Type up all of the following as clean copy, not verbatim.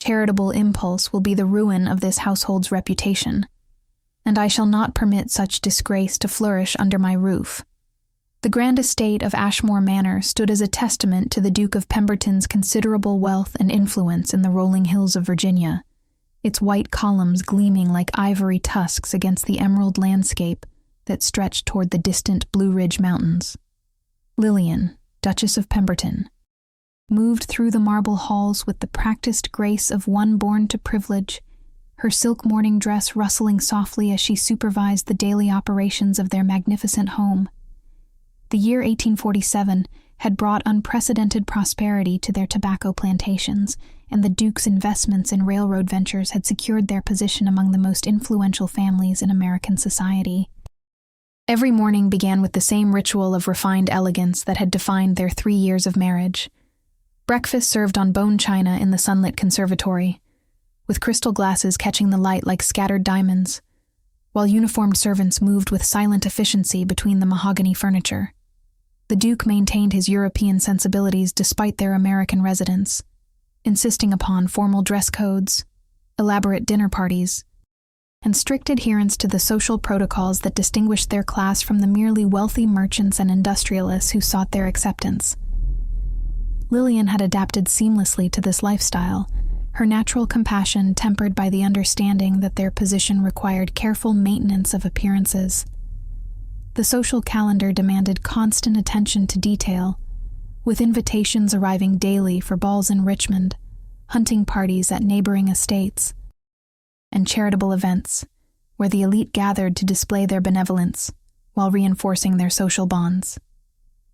charitable impulse will be the ruin of this household's reputation, and I shall not permit such disgrace to flourish under my roof. The grand estate of Ashmore Manor stood as a testament to the Duke of Pemberton's considerable wealth and influence in the rolling hills of Virginia, its white columns gleaming like ivory tusks against the emerald landscape that stretched toward the distant Blue Ridge Mountains. Lillian, Duchess of Pemberton, moved through the marble halls with the practiced grace of one born to privilege, her silk morning dress rustling softly as she supervised the daily operations of their magnificent home. The year 1847 had brought unprecedented prosperity to their tobacco plantations, and the Duke's investments in railroad ventures had secured their position among the most influential families in American society. Every morning began with the same ritual of refined elegance that had defined their 3 years of marriage. Breakfast served on bone china in the sunlit conservatory, with crystal glasses catching the light like scattered diamonds, while uniformed servants moved with silent efficiency between the mahogany furniture. The Duke maintained his European sensibilities despite their American residence, insisting upon formal dress codes, elaborate dinner parties, and strict adherence to the social protocols that distinguished their class from the merely wealthy merchants and industrialists who sought their acceptance. Lillian had adapted seamlessly to this lifestyle, her natural compassion tempered by the understanding that their position required careful maintenance of appearances. The social calendar demanded constant attention to detail, with invitations arriving daily for balls in Richmond, hunting parties at neighboring estates, and charitable events, where the elite gathered to display their benevolence while reinforcing their social bonds.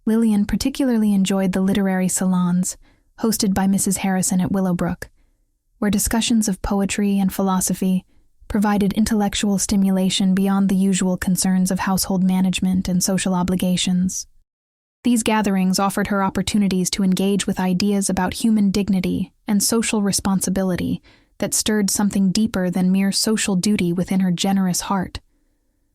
Lillian particularly enjoyed the literary salons hosted by Mrs. Harrison at Willowbrook, where discussions of poetry and philosophy provided intellectual stimulation beyond the usual concerns of household management and social obligations. These gatherings offered her opportunities to engage with ideas about human dignity and social responsibility that stirred something deeper than mere social duty within her generous heart.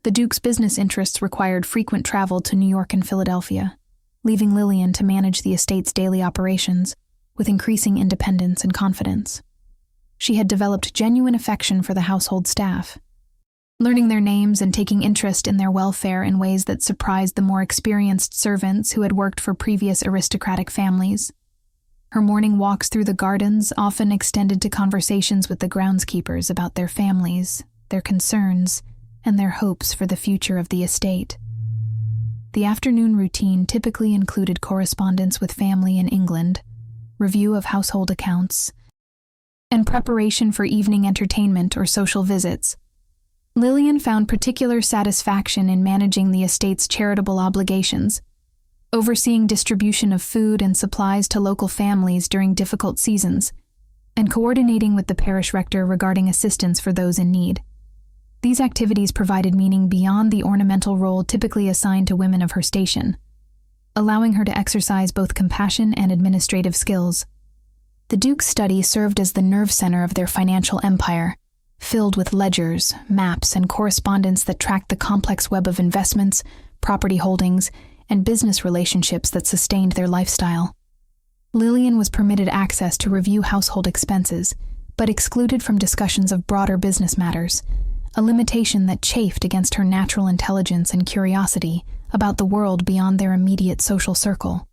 The Duke's business interests required frequent travel to New York and Philadelphia, leaving Lillian to manage the estate's daily operations with increasing independence and confidence. She had developed genuine affection for the household staff, learning their names and taking interest in their welfare in ways that surprised the more experienced servants who had worked for previous aristocratic families. Her morning walks through the gardens often extended to conversations with the groundskeepers about their families, their concerns, and their hopes for the future of the estate. The afternoon routine typically included correspondence with family in England, review of household accounts, and preparation for evening entertainment or social visits. Lillian found particular satisfaction in managing the estate's charitable obligations, overseeing distribution of food and supplies to local families during difficult seasons, and coordinating with the parish rector regarding assistance for those in need. These activities provided meaning beyond the ornamental role typically assigned to women of her station, allowing her to exercise both compassion and administrative skills. The Duke's study served as the nerve center of their financial empire, filled with ledgers, maps, and correspondence that tracked the complex web of investments, property holdings, and business relationships that sustained their lifestyle. Lillian was permitted access to review household expenses, but excluded from discussions of broader business matters, a limitation that chafed against her natural intelligence and curiosity about the world beyond their immediate social circle.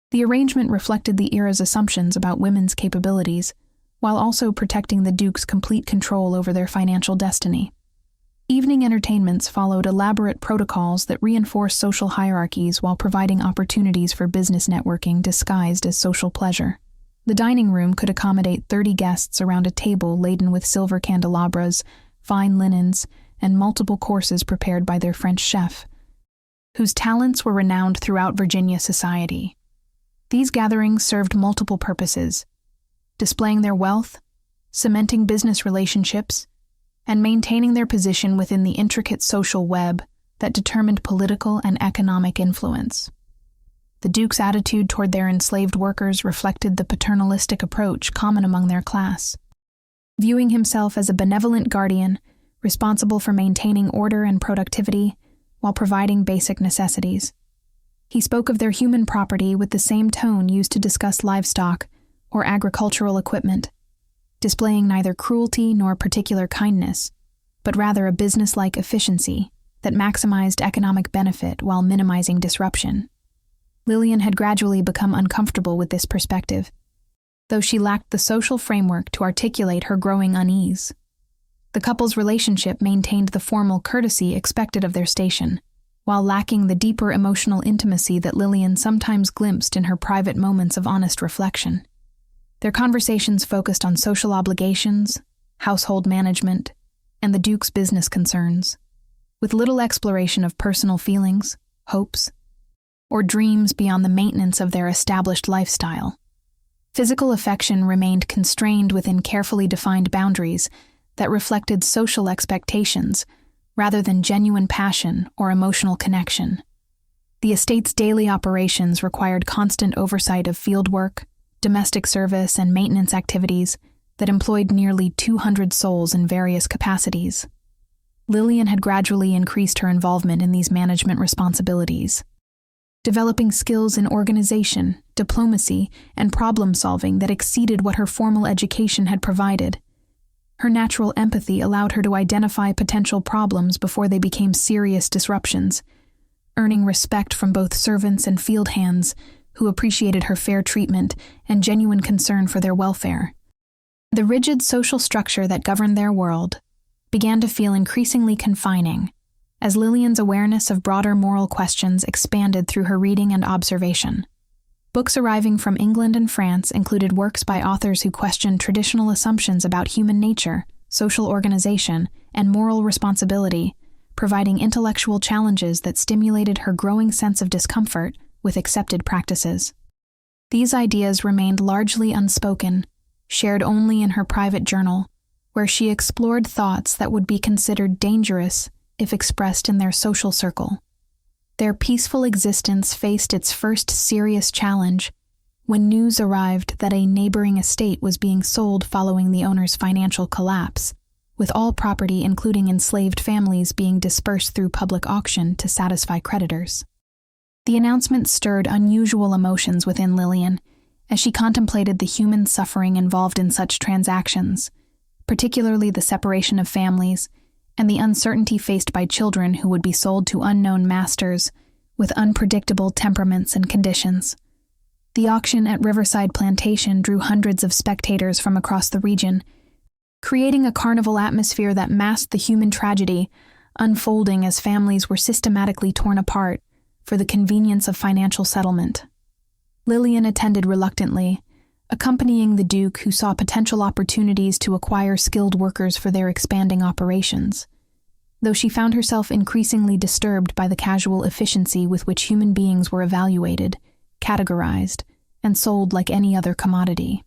The arrangement reflected the era's assumptions about women's capabilities, while also protecting the Duke's complete control over their financial destiny. Evening entertainments followed elaborate protocols that reinforced social hierarchies while providing opportunities for business networking disguised as social pleasure. The dining room could accommodate 30 guests around a table laden with silver candelabras, fine linens, and multiple courses prepared by their French chef, whose talents were renowned throughout Virginia society. These gatherings served multiple purposes: displaying their wealth, cementing business relationships, and maintaining their position within the intricate social web that determined political and economic influence. The Duke's attitude toward their enslaved workers reflected the paternalistic approach common among their class, viewing himself as a benevolent guardian responsible for maintaining order and productivity while providing basic necessities. He spoke of their human property with the same tone used to discuss livestock or agricultural equipment, displaying neither cruelty nor particular kindness, but rather a business-like efficiency that maximized economic benefit while minimizing disruption. Lillian had gradually become uncomfortable with this perspective, though she lacked the social framework to articulate her growing unease. The couple's relationship maintained the formal courtesy expected of their station, while lacking the deeper emotional intimacy that Lillian sometimes glimpsed in her private moments of honest reflection. Their conversations focused on social obligations, household management, and the Duke's business concerns, with little exploration of personal feelings, hopes, or dreams beyond the maintenance of their established lifestyle. Physical affection remained constrained within carefully defined boundaries that reflected social expectations rather than genuine passion or emotional connection. The estate's daily operations required constant oversight of fieldwork, domestic service, and maintenance activities that employed nearly 200 souls in various capacities. Lillian had gradually increased her involvement in these management responsibilities, developing skills in organization, diplomacy, and problem-solving that exceeded what her formal education had provided. Her natural empathy allowed her to identify potential problems before they became serious disruptions, earning respect from both servants and field hands who appreciated her fair treatment and genuine concern for their welfare. The rigid social structure that governed their world began to feel increasingly confining as Lillian's awareness of broader moral questions expanded through her reading and observation. Books arriving from England and France included works by authors who questioned traditional assumptions about human nature, social organization, and moral responsibility, providing intellectual challenges that stimulated her growing sense of discomfort with accepted practices. These ideas remained largely unspoken, shared only in her private journal, where she explored thoughts that would be considered dangerous if expressed in their social circle. Their peaceful existence faced its first serious challenge when news arrived that a neighboring estate was being sold following the owner's financial collapse, with all property, including enslaved families, being dispersed through public auction to satisfy creditors. The announcement stirred unusual emotions within Lillian as she contemplated the human suffering involved in such transactions, particularly the separation of families and the uncertainty faced by children who would be sold to unknown masters with unpredictable temperaments and conditions. The auction at Riverside Plantation drew hundreds of spectators from across the region, creating a carnival atmosphere that masked the human tragedy unfolding as families were systematically torn apart for the convenience of financial settlement. Lillian attended reluctantly, accompanying the Duke, who saw potential opportunities to acquire skilled workers for their expanding operations, though she found herself increasingly disturbed by the casual efficiency with which human beings were evaluated, categorized, and sold like any other commodity.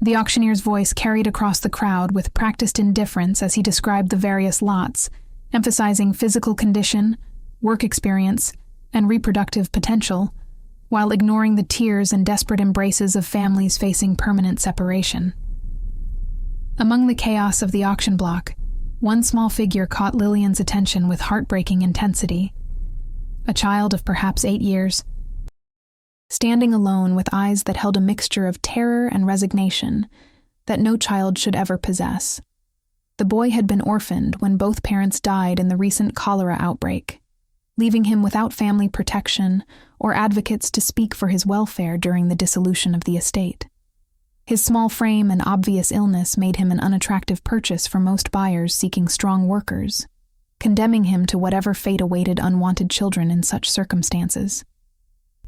The auctioneer's voice carried across the crowd with practiced indifference as he described the various lots, emphasizing physical condition, work experience, and reproductive potential, while ignoring the tears and desperate embraces of families facing permanent separation. Among the chaos of the auction block, one small figure caught Lillian's attention with heartbreaking intensity. A child of perhaps 8 years, standing alone with eyes that held a mixture of terror and resignation that no child should ever possess. The boy had been orphaned when both parents died in the recent cholera outbreak, leaving him without family protection or advocates to speak for his welfare during the dissolution of the estate. His small frame and obvious illness made him an unattractive purchase for most buyers seeking strong workers, condemning him to whatever fate awaited unwanted children in such circumstances.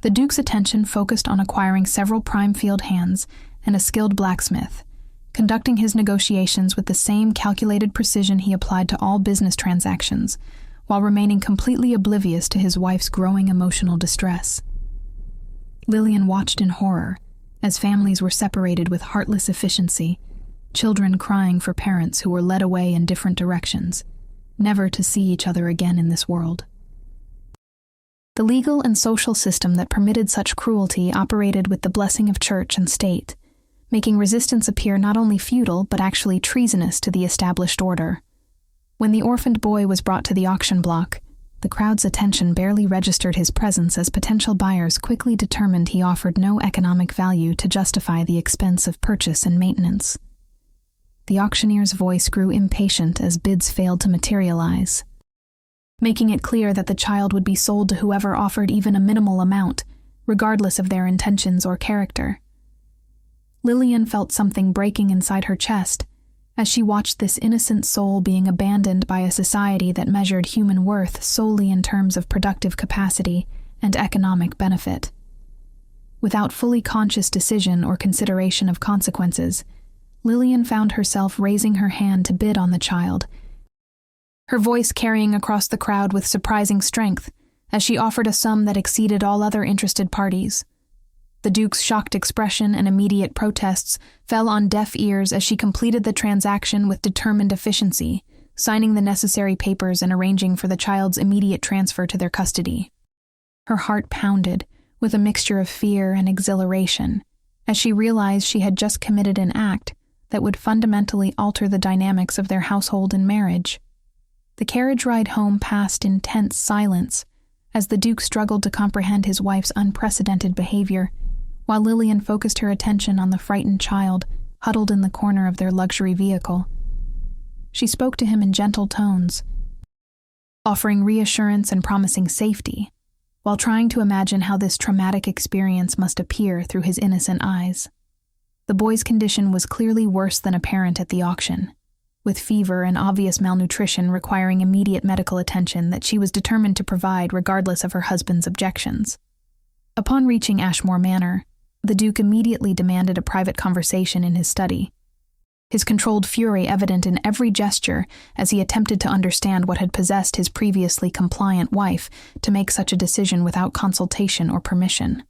The Duke's attention focused on acquiring several prime field hands and a skilled blacksmith, conducting his negotiations with the same calculated precision he applied to all business transactions, while remaining completely oblivious to his wife's growing emotional distress. Lillian watched in horror as families were separated with heartless efficiency, children crying for parents who were led away in different directions, never to see each other again in this world. The legal and social system that permitted such cruelty operated with the blessing of church and state, making resistance appear not only futile but actually treasonous to the established order. When the orphaned boy was brought to the auction block, the crowd's attention barely registered his presence as potential buyers quickly determined he offered no economic value to justify the expense of purchase and maintenance. The auctioneer's voice grew impatient as bids failed to materialize, making it clear that the child would be sold to whoever offered even a minimal amount, regardless of their intentions or character. Lillian felt something breaking inside her chest as she watched this innocent soul being abandoned by a society that measured human worth solely in terms of productive capacity and economic benefit. Without fully conscious decision or consideration of consequences, Lillian found herself raising her hand to bid on the child, her voice carrying across the crowd with surprising strength as she offered a sum that exceeded all other interested parties. The Duke's shocked expression and immediate protests fell on deaf ears as she completed the transaction with determined efficiency, signing the necessary papers and arranging for the child's immediate transfer to their custody. Her heart pounded with a mixture of fear and exhilaration as she realized she had just committed an act that would fundamentally alter the dynamics of their household and marriage. The carriage ride home passed in tense silence as the Duke struggled to comprehend his wife's unprecedented behavior, while Lillian focused her attention on the frightened child huddled in the corner of their luxury vehicle. She spoke to him in gentle tones, offering reassurance and promising safety, while trying to imagine how this traumatic experience must appear through his innocent eyes. The boy's condition was clearly worse than apparent at the auction, with fever and obvious malnutrition requiring immediate medical attention that she was determined to provide regardless of her husband's objections. Upon reaching Ashmore Manor, the Duke immediately demanded a private conversation in his study, his controlled fury evident in every gesture as he attempted to understand what had possessed his previously compliant wife to make such a decision without consultation or permission.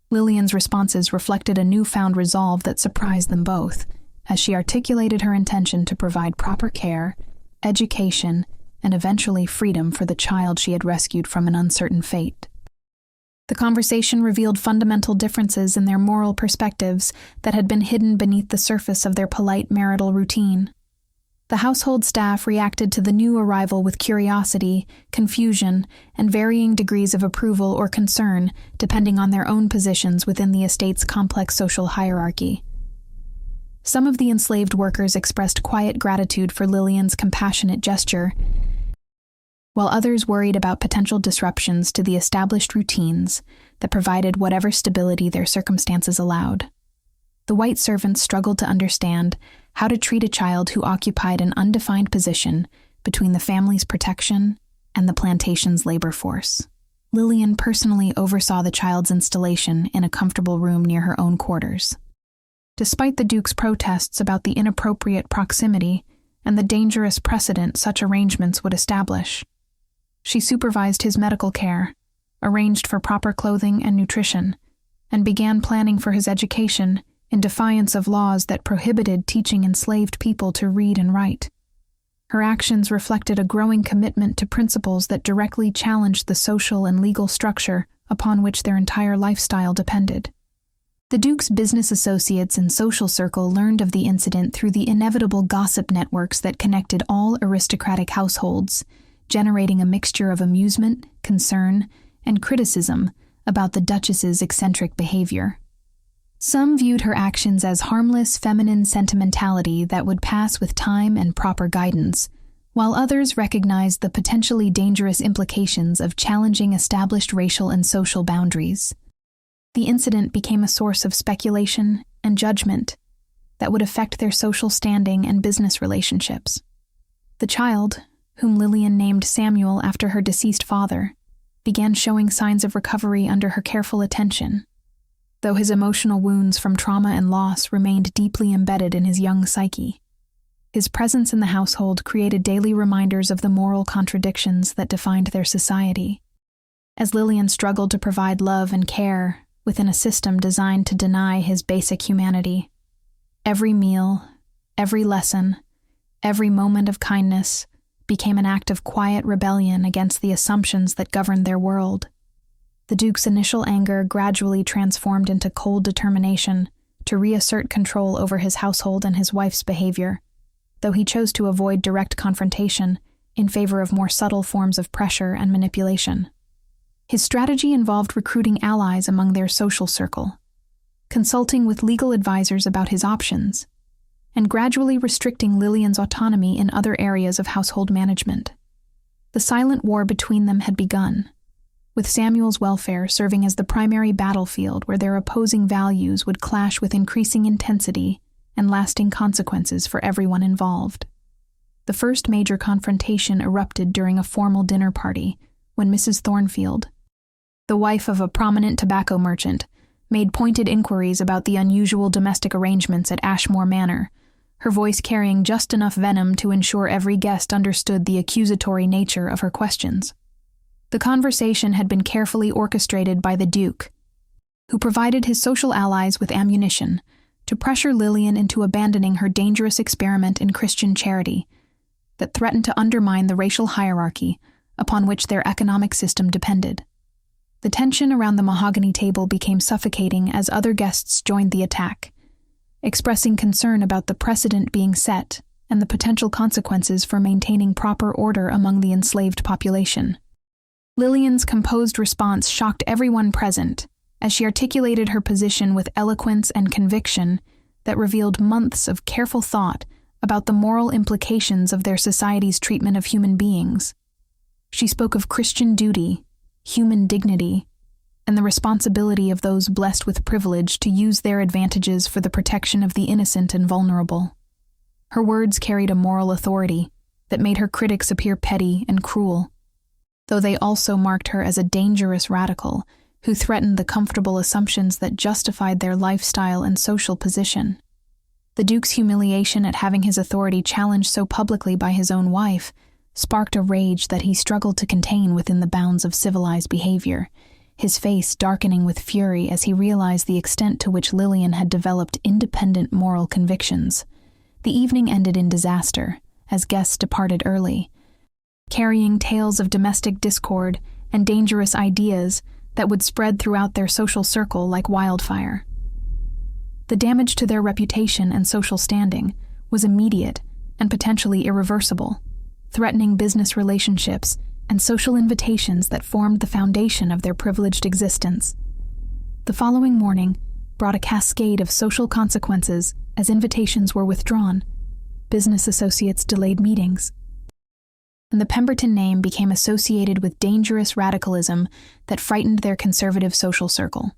Lillian's responses reflected a newfound resolve that surprised them both, as she articulated her intention to provide proper care, education, and eventually freedom for the child she had rescued from an uncertain fate. The conversation revealed fundamental differences in their moral perspectives that had been hidden beneath the surface of their polite marital routine. The household staff reacted to the new arrival with curiosity, confusion, and varying degrees of approval or concern, depending on their own positions within the estate's complex social hierarchy. Some of the enslaved workers expressed quiet gratitude for Lillian's compassionate gesture, while others worried about potential disruptions to the established routines that provided whatever stability their circumstances allowed. The white servants struggled to understand how to treat a child who occupied an undefined position between the family's protection and the plantation's labor force. Lillian personally oversaw the child's installation in a comfortable room near her own quarters. Despite the Duke's protests about the inappropriate proximity and the dangerous precedent such arrangements would establish, she supervised his medical care, arranged for proper clothing and nutrition, and began planning for his education in defiance of laws that prohibited teaching enslaved people to read and write. Her actions reflected a growing commitment to principles that directly challenged the social and legal structure upon which their entire lifestyle depended. The Duke's business associates and social circle learned of the incident through the inevitable gossip networks that connected all aristocratic households, generating a mixture of amusement, concern, and criticism about the Duchess's eccentric behavior. Some viewed her actions as harmless feminine sentimentality that would pass with time and proper guidance, while others recognized the potentially dangerous implications of challenging established racial and social boundaries. The incident became a source of speculation and judgment that would affect their social standing and business relationships. The child, whom Lillian named Samuel after her deceased father, began showing signs of recovery under her careful attention, though his emotional wounds from trauma and loss remained deeply embedded in his young psyche. His presence in the household created daily reminders of the moral contradictions that defined their society. As Lillian struggled to provide love and care within a system designed to deny his basic humanity, every meal, every lesson, every moment of kindness became an act of quiet rebellion against the assumptions that governed their world. The Duke's initial anger gradually transformed into cold determination to reassert control over his household and his wife's behavior, though he chose to avoid direct confrontation in favor of more subtle forms of pressure and manipulation. His strategy involved recruiting allies among their social circle, consulting with legal advisors about his options, and gradually restricting Lillian's autonomy in other areas of household management. The silent war between them had begun, with Samuel's welfare serving as the primary battlefield where their opposing values would clash with increasing intensity and lasting consequences for everyone involved. The first major confrontation erupted during a formal dinner party when Mrs. Thornfield, the wife of a prominent tobacco merchant, made pointed inquiries about the unusual domestic arrangements at Ashmore Manor, her voice carrying just enough venom to ensure every guest understood the accusatory nature of her questions. The conversation had been carefully orchestrated by the Duke, who provided his social allies with ammunition to pressure Lillian into abandoning her dangerous experiment in Christian charity that threatened to undermine the racial hierarchy upon which their economic system depended. The tension around the mahogany table became suffocating as other guests joined the attack, expressing concern about the precedent being set and the potential consequences for maintaining proper order among the enslaved population. Lillian's composed response shocked everyone present as she articulated her position with eloquence and conviction that revealed months of careful thought about the moral implications of their society's treatment of human beings. She spoke of Christian duty, human dignity, and the responsibility of those blessed with privilege to use their advantages for the protection of the innocent and vulnerable. Her words carried a moral authority that made her critics appear petty and cruel, though they also marked her as a dangerous radical who threatened the comfortable assumptions that justified their lifestyle and social position. The Duke's humiliation at having his authority challenged so publicly by his own wife sparked a rage that he struggled to contain within the bounds of civilized behavior, his face darkening with fury as he realized the extent to which Lillian had developed independent moral convictions. The evening ended in disaster, as guests departed early, carrying tales of domestic discord and dangerous ideas that would spread throughout their social circle like wildfire. The damage to their reputation and social standing was immediate and potentially irreversible, threatening business relationships and social invitations that formed the foundation of their privileged existence. The following morning brought a cascade of social consequences as invitations were withdrawn, business associates delayed meetings, and the Pemberton name became associated with dangerous radicalism that frightened their conservative social circle.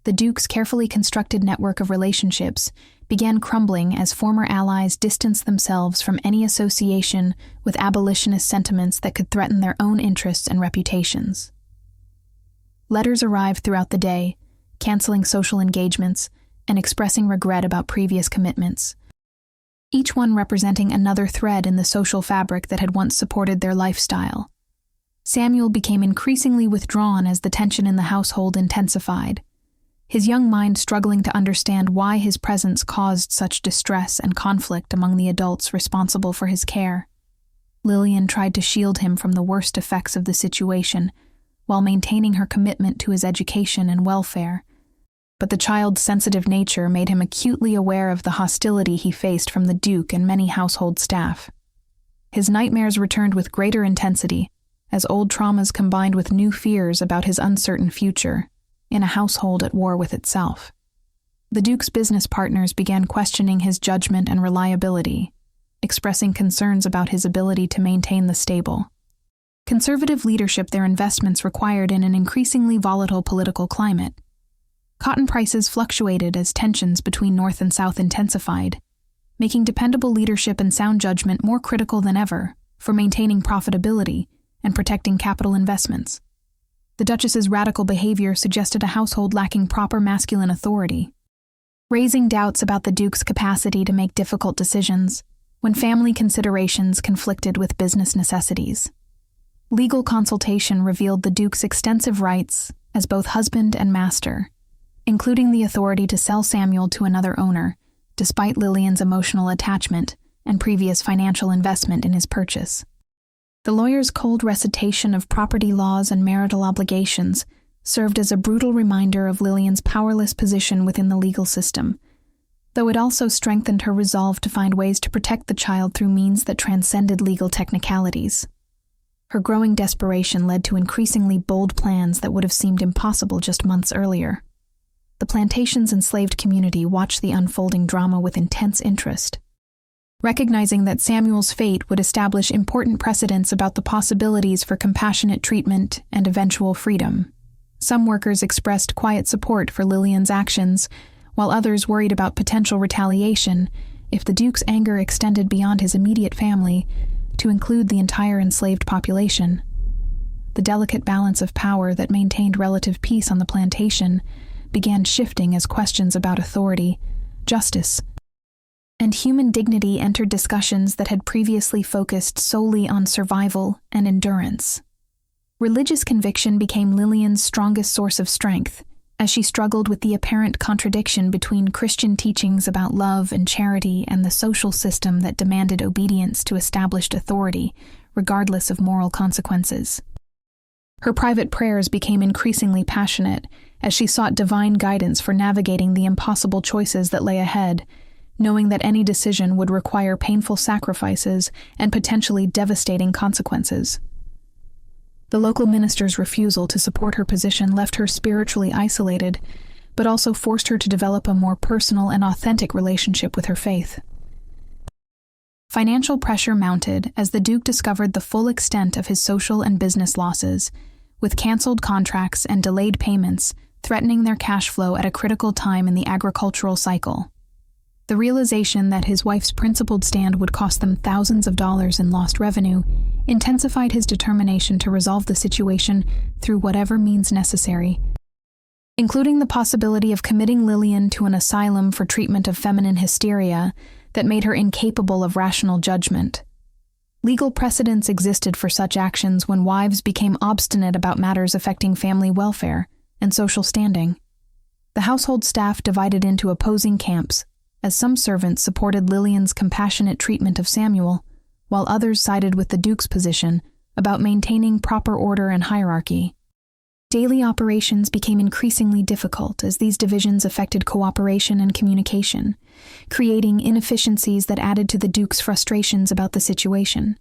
The Duke's carefully constructed network of relationships began crumbling as former allies distanced themselves from any association with abolitionist sentiments that could threaten their own interests and reputations. Letters arrived throughout the day, canceling social engagements and expressing regret about previous commitments, each one representing another thread in the social fabric that had once supported their lifestyle. Samuel became increasingly withdrawn as the tension in the household intensified, his young mind struggling to understand why his presence caused such distress and conflict among the adults responsible for his care. Lillian tried to shield him from the worst effects of the situation while maintaining her commitment to his education and welfare, but the child's sensitive nature made him acutely aware of the hostility he faced from the Duke and many household staff. His nightmares returned with greater intensity as old traumas combined with new fears about his uncertain future in a household at war with itself. The Duke's business partners began questioning his judgment and reliability, expressing concerns about his ability to maintain the stable, conservative leadership their investments required in an increasingly volatile political climate. Cotton prices fluctuated as tensions between North and South intensified, making dependable leadership and sound judgment more critical than ever for maintaining profitability and protecting capital investments. The Duchess's radical behavior suggested a household lacking proper masculine authority, raising doubts about the Duke's capacity to make difficult decisions when family considerations conflicted with business necessities. Legal consultation revealed the Duke's extensive rights as both husband and master, including the authority to sell Samuel to another owner, despite Lillian's emotional attachment and previous financial investment in his purchase. The lawyer's cold recitation of property laws and marital obligations served as a brutal reminder of Lillian's powerless position within the legal system, though it also strengthened her resolve to find ways to protect the child through means that transcended legal technicalities. Her growing desperation led to increasingly bold plans that would have seemed impossible just months earlier. the plantation's enslaved community watched the unfolding drama with intense interest. Recognizing that Samuel's fate would establish important precedents about the possibilities for compassionate treatment and eventual freedom, some workers expressed quiet support for Lillian's actions, while others worried about potential retaliation if the Duke's anger extended beyond his immediate family to include the entire enslaved population. The delicate balance of power that maintained relative peace on the plantation began shifting as questions about authority, justice, and human dignity entered discussions that had previously focused solely on survival and endurance. Religious conviction became Lillian's strongest source of strength, as she struggled with the apparent contradiction between Christian teachings about love and charity and the social system that demanded obedience to established authority, regardless of moral consequences. Her private prayers became increasingly passionate as she sought divine guidance for navigating the impossible choices that lay ahead, knowing that any decision would require painful sacrifices and potentially devastating consequences. The local minister's refusal to support her position left her spiritually isolated, but also forced her to develop a more personal and authentic relationship with her faith. Financial pressure mounted as the Duke discovered the full extent of his social and business losses, with canceled contracts and delayed payments threatening their cash flow at a critical time in the agricultural cycle. The realization that his wife's principled stand would cost them thousands of dollars in lost revenue intensified his determination to resolve the situation through whatever means necessary, including the possibility of committing Lillian to an asylum for treatment of feminine hysteria that made her incapable of rational judgment. Legal precedents existed for such actions when wives became obstinate about matters affecting family welfare and social standing. The household staff divided into opposing camps, as some servants supported Lillian's compassionate treatment of Samuel, while others sided with the Duke's position about maintaining proper order and hierarchy. Daily operations became increasingly difficult as these divisions affected cooperation and communication, creating inefficiencies that added to the Duke's frustrations about the situation.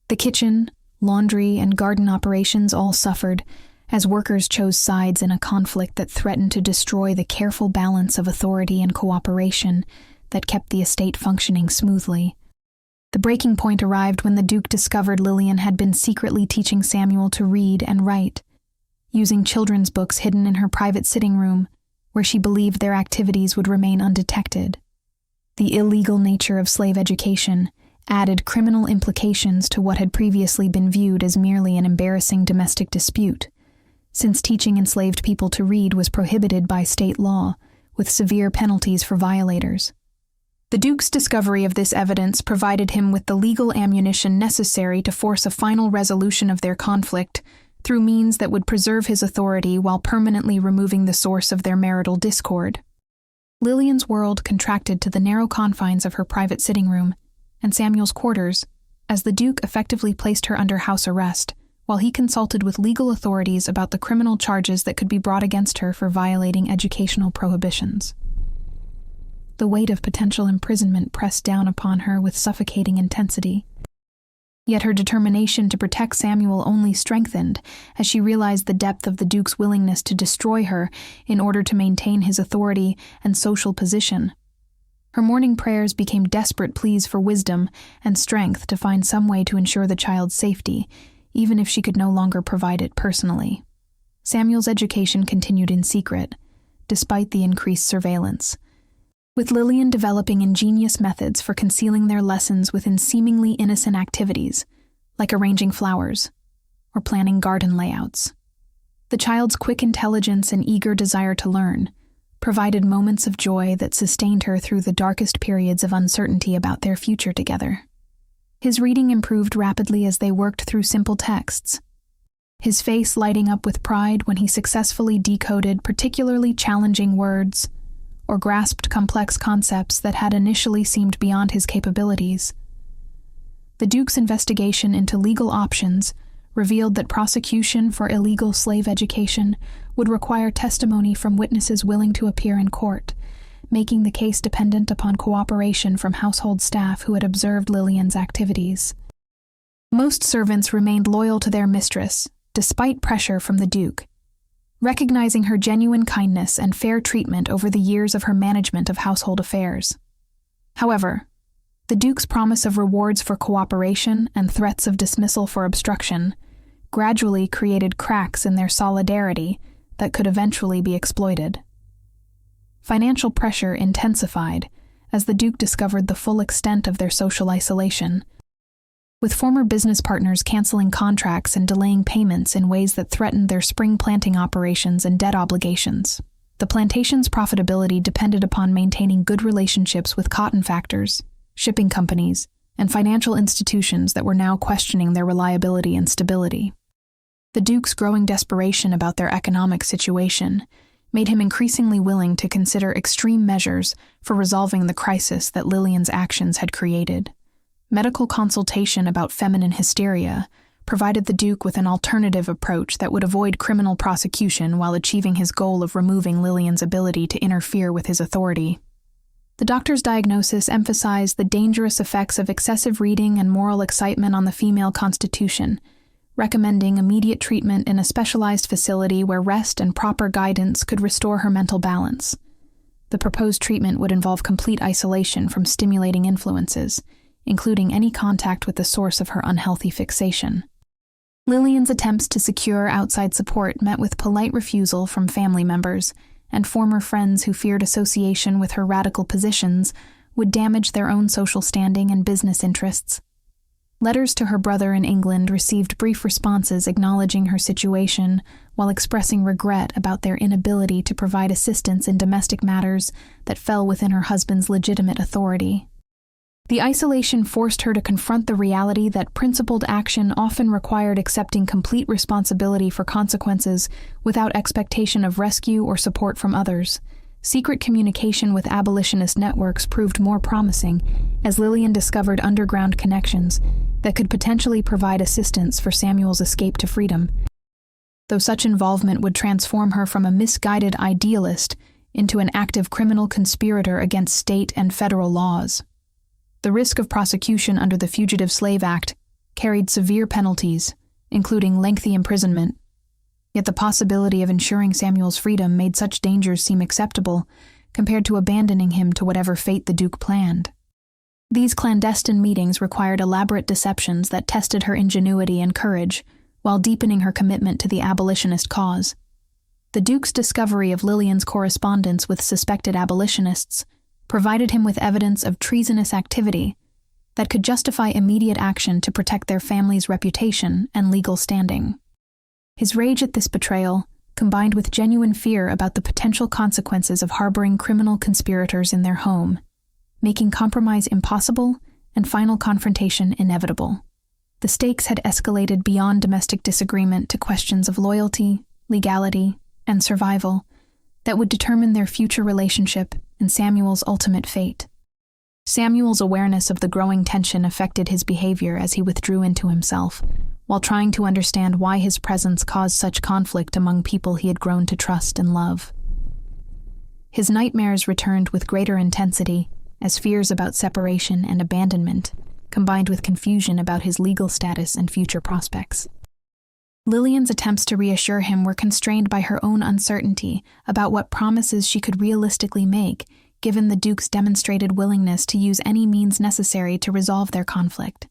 The kitchen, laundry, and garden operations all suffered as workers chose sides in a conflict that threatened to destroy the careful balance of authority and cooperation that kept the estate functioning smoothly. The breaking point arrived when the Duke discovered Lillian had been secretly teaching Samuel to read and write, using children's books hidden in her private sitting room, where she believed their activities would remain undetected. The illegal nature of slave education added criminal implications to what had previously been viewed as merely an embarrassing domestic dispute, since teaching enslaved people to read was prohibited by state law, with severe penalties for violators. The Duke's discovery of this evidence provided him with the legal ammunition necessary to force a final resolution of their conflict through means that would preserve his authority while permanently removing the source of their marital discord. Lillian's world contracted to the narrow confines of her private sitting room and Samuel's quarters as the Duke effectively placed her under house arrest, while he consulted with legal authorities about the criminal charges that could be brought against her for violating educational prohibitions. The weight of potential imprisonment pressed down upon her with suffocating intensity. Yet her determination to protect Samuel only strengthened as she realized the depth of the Duke's willingness to destroy her in order to maintain his authority and social position. Her morning prayers became desperate pleas for wisdom and strength to find some way to ensure the child's safety, even if she could no longer provide it personally. Samuel's education continued in secret, despite the increased surveillance, with Lillian developing ingenious methods for concealing their lessons within seemingly innocent activities, like arranging flowers or planning garden layouts. The child's quick intelligence and eager desire to learn provided moments of joy that sustained her through the darkest periods of uncertainty about their future together. His reading improved rapidly as they worked through simple texts, his face lighting up with pride when he successfully decoded particularly challenging words or grasped complex concepts that had initially seemed beyond his capabilities. The Duke's investigation into legal options revealed that prosecution for illegal slave education would require testimony from witnesses willing to appear in court, making the case dependent upon cooperation from household staff who had observed Lillian's activities. Most servants remained loyal to their mistress, despite pressure from the Duke. recognizing her genuine kindness and fair treatment over the years of her management of household affairs. However, the Duke's promise of rewards for cooperation and threats of dismissal for obstruction gradually created cracks in their solidarity that could eventually be exploited. Financial pressure intensified as the Duke discovered the full extent of their social isolation, with former business partners canceling contracts and delaying payments in ways that threatened their spring planting operations and debt obligations. The plantation's profitability depended upon maintaining good relationships with cotton factors, shipping companies, and financial institutions that were now questioning their reliability and stability. The Duke's growing desperation about their economic situation made him increasingly willing to consider extreme measures for resolving the crisis that Lillian's actions had created. Medical consultation about feminine hysteria provided the Duke with an alternative approach that would avoid criminal prosecution while achieving his goal of removing Lillian's ability to interfere with his authority. The doctor's diagnosis emphasized the dangerous effects of excessive reading and moral excitement on the female constitution, recommending immediate treatment in a specialized facility where rest and proper guidance could restore her mental balance. The proposed treatment would involve complete isolation from stimulating influences, including any contact with the source of her unhealthy fixation. Lillian's attempts to secure outside support met with polite refusal from family members and former friends who feared association with her radical positions would damage their own social standing and business interests. Letters to her brother in England received brief responses acknowledging her situation while expressing regret about their inability to provide assistance in domestic matters that fell within her husband's legitimate authority. The isolation forced her to confront the reality that principled action often required accepting complete responsibility for consequences without expectation of rescue or support from others. Secret communication with abolitionist networks proved more promising as Lillian discovered underground connections that could potentially provide assistance for Samuel's escape to freedom, though such involvement would transform her from a misguided idealist into an active criminal conspirator against state and federal laws. The risk of prosecution under the Fugitive Slave Act carried severe penalties, including lengthy imprisonment. Yet the possibility of ensuring Samuel's freedom made such dangers seem acceptable compared to abandoning him to whatever fate the Duke planned. These clandestine meetings required elaborate deceptions that tested her ingenuity and courage, while deepening her commitment to the abolitionist cause. The Duke's discovery of Lillian's correspondence with suspected abolitionists provided him with evidence of treasonous activity that could justify immediate action to protect their family's reputation and legal standing. His rage at this betrayal, combined with genuine fear about the potential consequences of harboring criminal conspirators in their home, making compromise impossible and final confrontation inevitable. The stakes had escalated beyond domestic disagreement to questions of loyalty, legality, and survival that would determine their future relationship and Samuel's ultimate fate. Samuel's awareness of the growing tension affected his behavior as he withdrew into himself, while trying to understand why his presence caused such conflict among people he had grown to trust and love. His nightmares returned with greater intensity as fears about separation and abandonment, combined with confusion about his legal status and future prospects. Lillian's attempts to reassure him were constrained by her own uncertainty about what promises she could realistically make, given the Duke's demonstrated willingness to use any means necessary to resolve their conflict.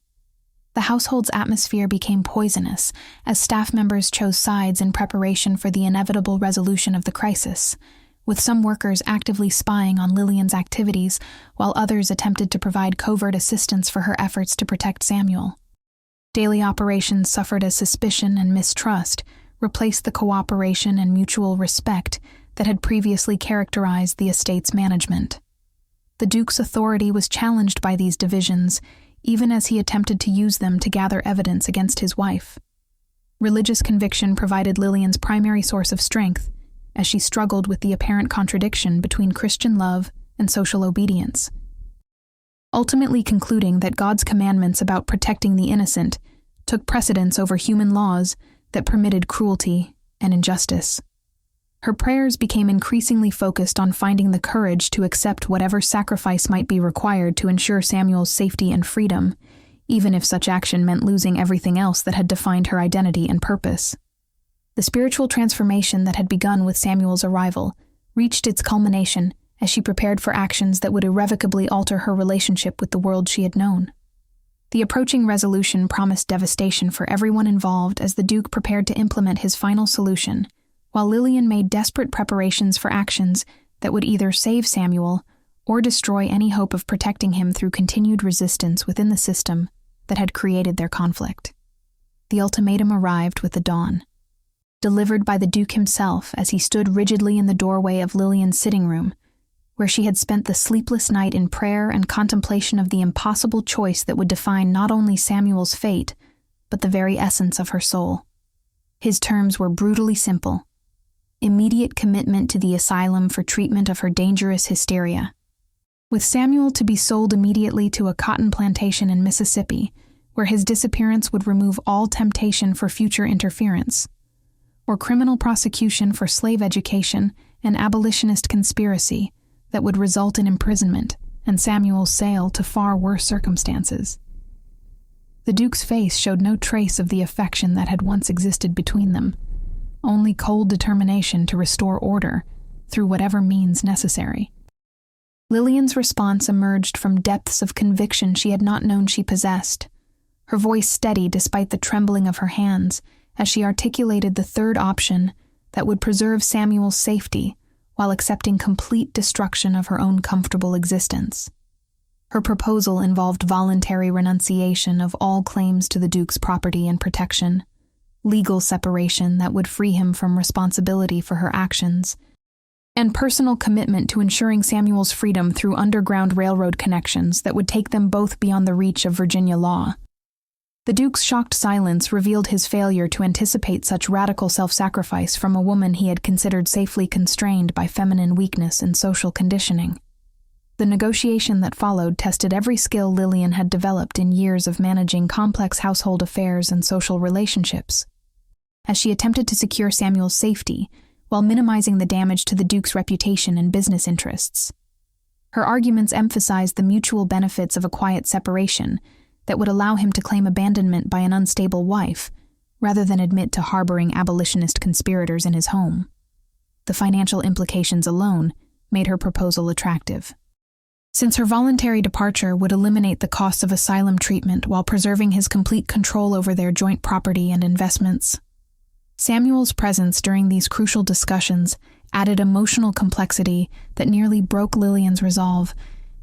The household's atmosphere became poisonous as staff members chose sides in preparation for the inevitable resolution of the crisis, with some workers actively spying on Lillian's activities while others attempted to provide covert assistance for her efforts to protect Samuel. Daily operations suffered as suspicion and mistrust replaced the cooperation and mutual respect that had previously characterized the estate's management. The Duke's authority was challenged by these divisions, even as he attempted to use them to gather evidence against his wife. Religious conviction provided Lillian's primary source of strength, as she struggled with the apparent contradiction between Christian love and social obedience. Ultimately concluding that God's commandments about protecting the innocent took precedence over human laws that permitted cruelty and injustice. Her prayers became increasingly focused on finding the courage to accept whatever sacrifice might be required to ensure Samuel's safety and freedom, even if such action meant losing everything else that had defined her identity and purpose. The spiritual transformation that had begun with Samuel's arrival reached its culmination as she prepared for actions that would irrevocably alter her relationship with the world she had known. The approaching resolution promised devastation for everyone involved as the Duke prepared to implement his final solution, while Lillian made desperate preparations for actions that would either save Samuel or destroy any hope of protecting him through continued resistance within the system that had created their conflict. The ultimatum arrived with the dawn, delivered by the Duke himself as he stood rigidly in the doorway of Lillian's sitting room, where she had spent the sleepless night in prayer and contemplation of the impossible choice that would define not only Samuel's fate, but the very essence of her soul. His terms were brutally simple: immediate commitment to the asylum for treatment of her dangerous hysteria, with Samuel to be sold immediately to a cotton plantation in Mississippi, where his disappearance would remove all temptation for future interference, or criminal prosecution for slave education and abolitionist conspiracy that would result in imprisonment and Samuel's sale to far worse circumstances. The Duke's face showed no trace of the affection that had once existed between them, only cold determination to restore order through whatever means necessary. Lillian's response emerged from depths of conviction she had not known she possessed, her voice steady despite the trembling of her hands as she articulated the third option that would preserve Samuel's safety while accepting complete destruction of her own comfortable existence. Her proposal involved voluntary renunciation of all claims to the Duke's property and protection, legal separation that would free him from responsibility for her actions, and personal commitment to ensuring Samuel's freedom through underground railroad connections that would take them both beyond the reach of Virginia law. The Duke's shocked silence revealed his failure to anticipate such radical self-sacrifice from a woman he had considered safely constrained by feminine weakness and social conditioning. The negotiation that followed tested every skill Lillian had developed in years of managing complex household affairs and social relationships, as she attempted to secure Samuel's safety while minimizing the damage to the Duke's reputation and business interests. Her arguments emphasized the mutual benefits of a quiet separation that would allow him to claim abandonment by an unstable wife, rather than admit to harboring abolitionist conspirators in his home. The financial implications alone made her proposal attractive. Since her voluntary departure would eliminate the costs of asylum treatment while preserving his complete control over their joint property and investments, Samuel's presence during these crucial discussions added emotional complexity that nearly broke Lillian's resolve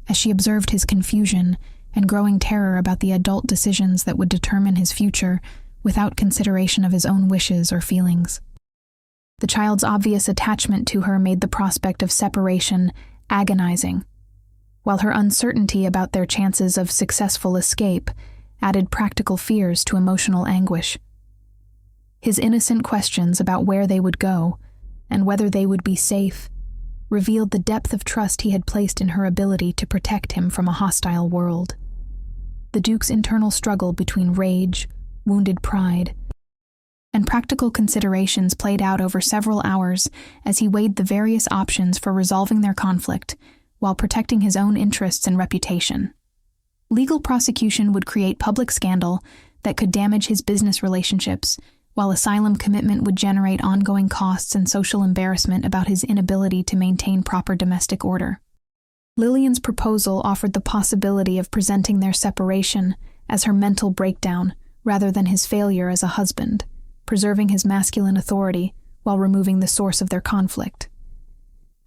as she observed his confusion and growing terror about the adult decisions that would determine his future without consideration of his own wishes or feelings. The child's obvious attachment to her made the prospect of separation agonizing, while her uncertainty about their chances of successful escape added practical fears to emotional anguish. His innocent questions about where they would go and whether they would be safe revealed the depth of trust he had placed in her ability to protect him from a hostile world. The Duke's internal struggle between rage, wounded pride, and practical considerations played out over several hours as he weighed the various options for resolving their conflict while protecting his own interests and reputation. Legal prosecution would create public scandal that could damage his business relationships, while asylum commitment would generate ongoing costs and social embarrassment about his inability to maintain proper domestic order. Lillian's proposal offered the possibility of presenting their separation as her mental breakdown rather than his failure as a husband, preserving his masculine authority while removing the source of their conflict.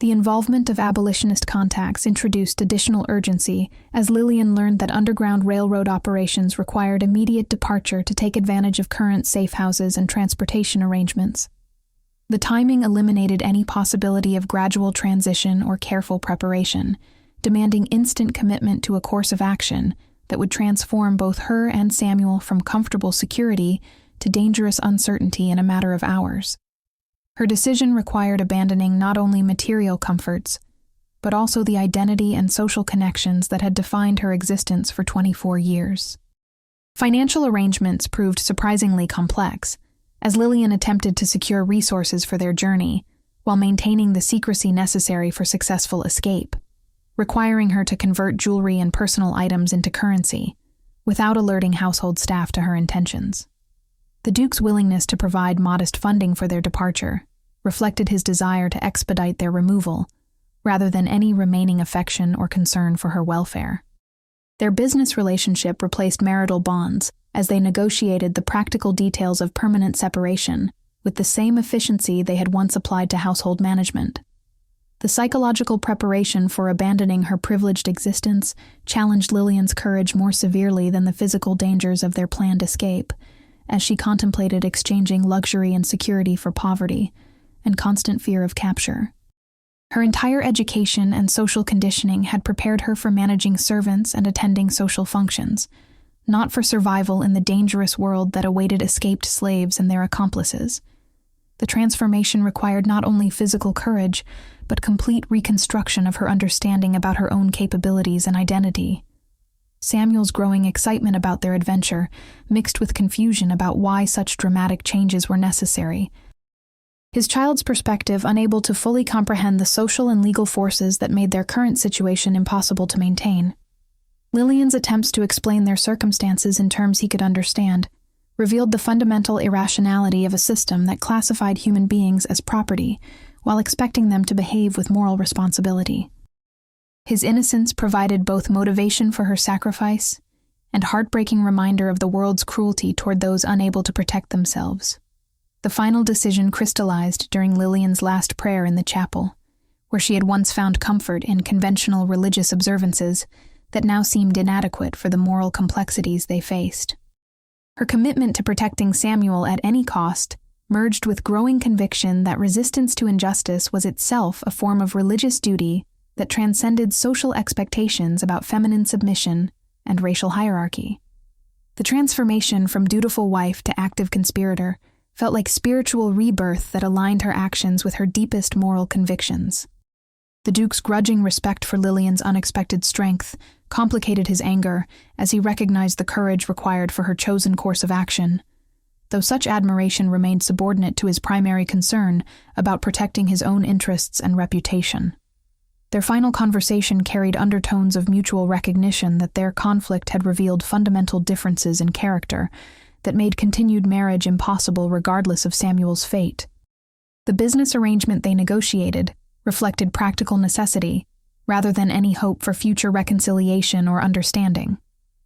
The involvement of abolitionist contacts introduced additional urgency as Lillian learned that underground railroad operations required immediate departure to take advantage of current safe houses and transportation arrangements. The timing eliminated any possibility of gradual transition or careful preparation, demanding instant commitment to a course of action that would transform both her and Samuel from comfortable security to dangerous uncertainty in a matter of hours. Her decision required abandoning not only material comforts, but also the identity and social connections that had defined her existence for 24 years. Financial arrangements proved surprisingly complex, as Lillian attempted to secure resources for their journey, while maintaining the secrecy necessary for successful escape, requiring her to convert jewelry and personal items into currency, without alerting household staff to her intentions. The Duke's willingness to provide modest funding for their departure reflected his desire to expedite their removal, rather than any remaining affection or concern for her welfare. Their business relationship replaced marital bonds as they negotiated the practical details of permanent separation with the same efficiency they had once applied to household management. The psychological preparation for abandoning her privileged existence challenged Lillian's courage more severely than the physical dangers of their planned escape, as she contemplated exchanging luxury and security for poverty and constant fear of capture. Her entire education and social conditioning had prepared her for managing servants and attending social functions, not for survival in the dangerous world that awaited escaped slaves and their accomplices. The transformation required not only physical courage, but complete reconstruction of her understanding about her own capabilities and identity. Samuel's growing excitement about their adventure mixed with confusion about why such dramatic changes were necessary. His child's perspective unable to fully comprehend the social and legal forces that made their current situation impossible to maintain. Lillian's attempts to explain their circumstances in terms he could understand revealed the fundamental irrationality of a system that classified human beings as property while expecting them to behave with moral responsibility. His innocence provided both motivation for her sacrifice and heartbreaking reminder of the world's cruelty toward those unable to protect themselves. The final decision crystallized during Lillian's last prayer in the chapel, where she had once found comfort in conventional religious observances that now seemed inadequate for the moral complexities they faced. Her commitment to protecting Samuel at any cost merged with growing conviction that resistance to injustice was itself a form of religious duty that transcended social expectations about feminine submission and racial hierarchy. The transformation from dutiful wife to active conspirator felt like spiritual rebirth that aligned her actions with her deepest moral convictions. The Duke's grudging respect for Lillian's unexpected strength complicated his anger as he recognized the courage required for her chosen course of action, though such admiration remained subordinate to his primary concern about protecting his own interests and reputation. Their final conversation carried undertones of mutual recognition that their conflict had revealed fundamental differences in character that made continued marriage impossible regardless of Samuel's fate. The business arrangement they negotiated reflected practical necessity rather than any hope for future reconciliation or understanding.